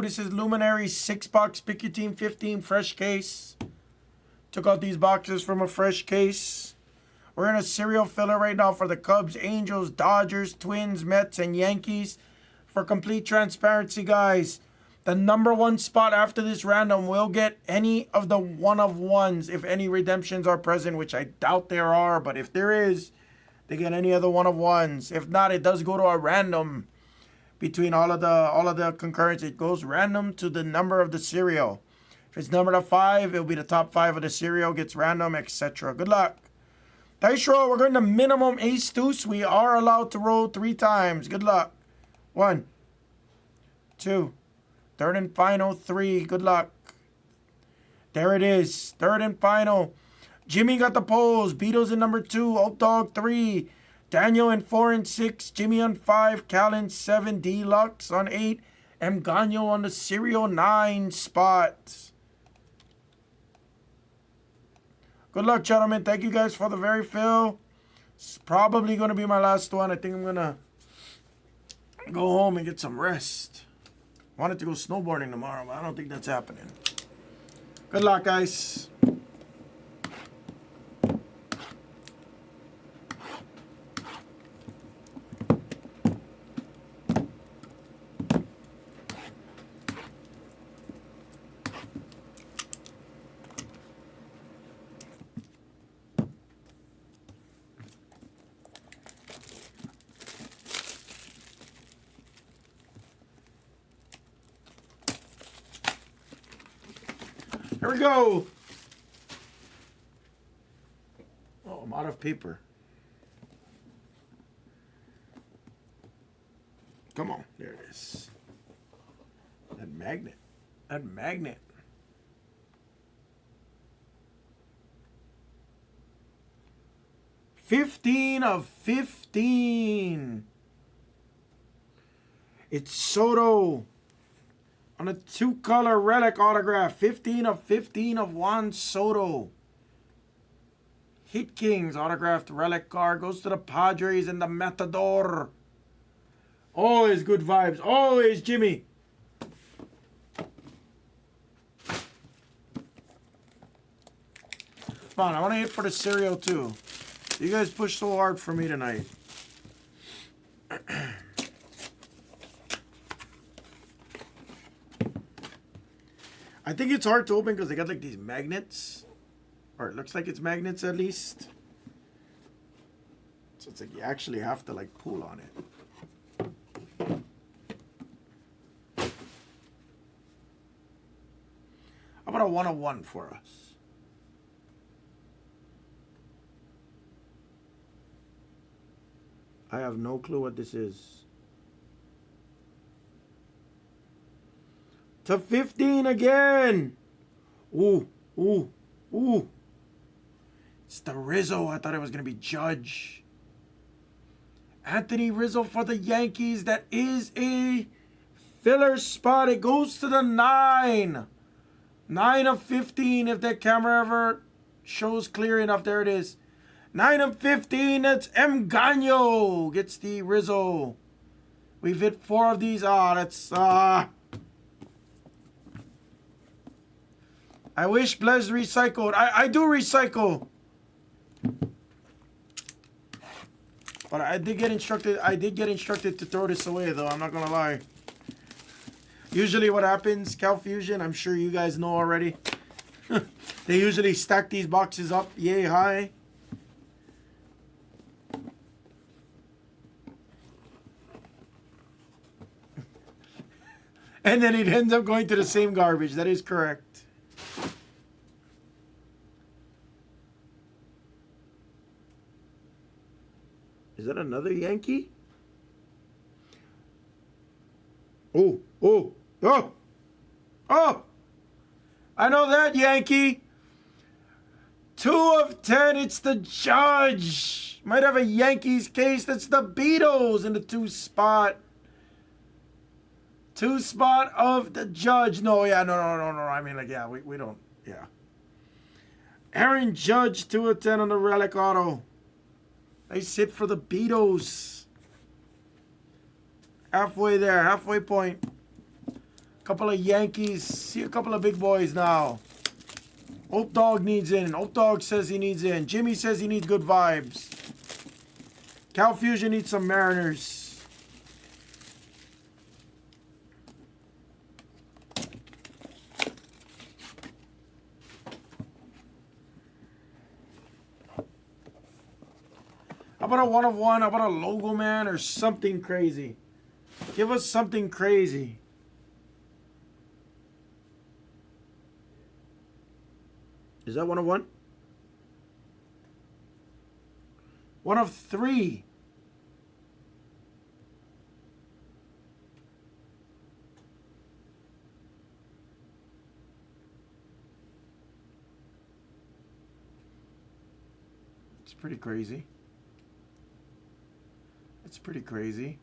This is Luminaries 6-box. Pick your team 15 fresh case. Took out these boxes from a fresh case. We're in a serial filler right now for the Cubs, Angels, Dodgers, Twins, Mets, and Yankees. For complete transparency, guys, the #1 spot after this random will get any of the one-of-ones if any redemptions are present, which I doubt there are. But if there is, they get any of the one-of-ones. If not, it does go to a random. Between all of the concurrents, it goes random to the number of the serial. If it's numbered to 5, it'll be the top 5 of the serial, gets random, etc. Good luck. Dice roll, we're going to minimum ace deuce. We are allowed to roll 3 times. Good luck. 1, 2, third and final 3. Good luck. There it is. Third and final. Jimmy got the polls. Beatles in number 2. Oak Dog 3. Daniel in 4 and 6. Jimmy on 5. Cal in 7. Deluxe on 8. M. Gano on the serial 9 spot. Good luck, gentlemen. Thank you guys for the very fill. It's probably going to be my last one. I think I'm going to go home and get some rest. Wanted to go snowboarding tomorrow, but I don't think that's happening. Good luck, guys. Here we go. Oh, I'm out of paper. Come on. There it is. That magnet. That magnet. $15 of 15. It's Soto. On a 2-color relic autograph. 15 of 15 of Juan Soto. Hit Kings autographed relic card. Goes to the Padres and the Matador. Always good vibes. Always Jimmy. Come on, I want to hit for the cereal too. You guys pushed so hard for me tonight. I think it's hard to open because they got like these magnets. Or it looks like it's magnets at least. So it's like you actually have to like pull on it. How about a 101 for us? I have no clue what this is. To 15 again. Ooh, ooh, ooh. It's the Rizzo. I thought it was going to be Judge. Anthony Rizzo for the Yankees. That is a filler spot. It goes to the 9. 9 of 15 if that camera ever shows clear enough. There it is. 9 of 15. That's M. Gano. Gets the Rizzo. We've hit 4 of these. That's... I wish Blez recycled. I do recycle. But I did get instructed to throw this away though, I'm not gonna lie. Usually what happens, Cal Fusion, I'm sure you guys know already. They usually stack these boxes up yay high. And then it ends up going to the same garbage. That is correct. Is that another Yankee? Oh, oh, oh, oh! I know that Yankee. 2 of 10, it's the Judge. Might have a Yankees case. That's the Beatles in the 2 spot. 2 spot of the Judge. No, yeah, no. I mean, like, yeah, we don't, yeah. Aaron Judge, 2 of 10 on the relic auto. Nice hit for the Beatles. Halfway there, halfway point. Couple of Yankees. See a couple of big boys now. Ope Dog needs in. Ope Dog says he needs in. Jimmy says he needs good vibes. Cal Fusion needs some Mariners. How about a 1 of 1? How about a logo man or something crazy? Give us something crazy. Is that 1 of 1? 1 of 3. It's pretty crazy. It's pretty crazy.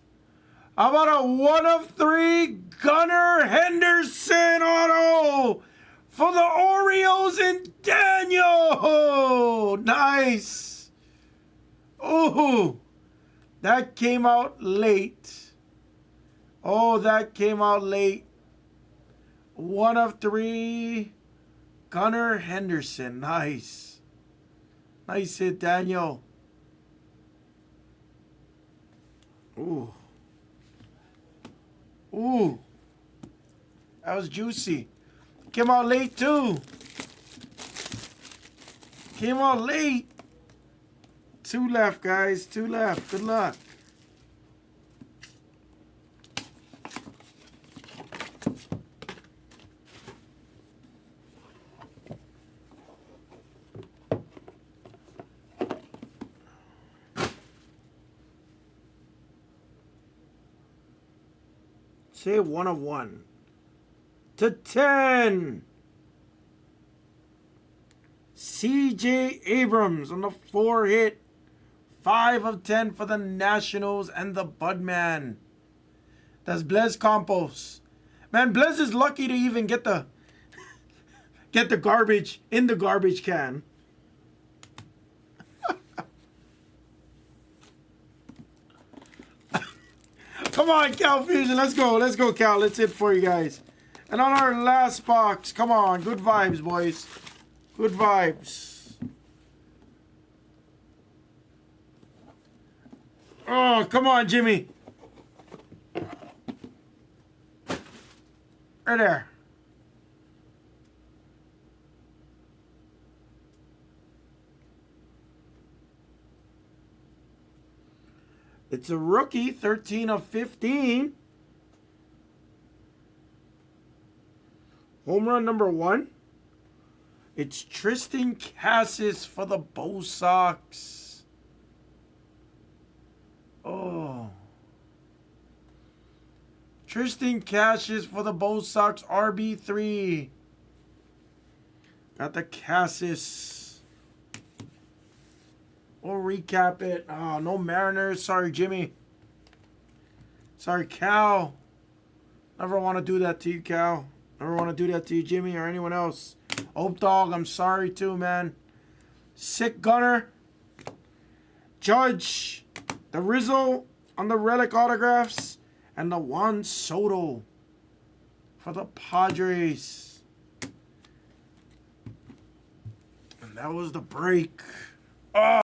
How about a 1 of 3 Gunnar Henderson auto for the Orioles and Daniel? Nice. Oh, that came out late. Oh, that came out late. 1 of 3 Gunnar Henderson. Nice. Nice hit, Daniel. Ooh. Ooh. That was juicy. Came out late, too. Came out late. 2 left, guys. 2 left. Good luck. Say 1 of 1. To 10. C.J. Abrams on the 4 hit. 5 of 10 for the Nationals and the Budman. That's Blez Campos. Man, Blez is lucky to even get the garbage in the garbage can. Come on, Cal Fusion. Let's go. Let's go, Cal. That's it for you guys. And on our last box, come on. Good vibes, boys. Good vibes. Oh, come on, Jimmy. Right there. It's a rookie, 13 of 15. Home run number 1. It's Tristan Cassis for the Bo Sox. Oh. Tristan Cassis for the Bo Sox, RB3. Got the Cassis. We'll recap it. Oh, no Mariners. Sorry, Jimmy. Sorry, Cal. Never want to do that to you, Cal. Never want to do that to you, Jimmy, or anyone else. Ope Dog, I'm sorry too, man. Sick Gunner. Judge. The Rizzo on the relic autographs. And the Juan Soto for the Padres. And that was the break. Oh.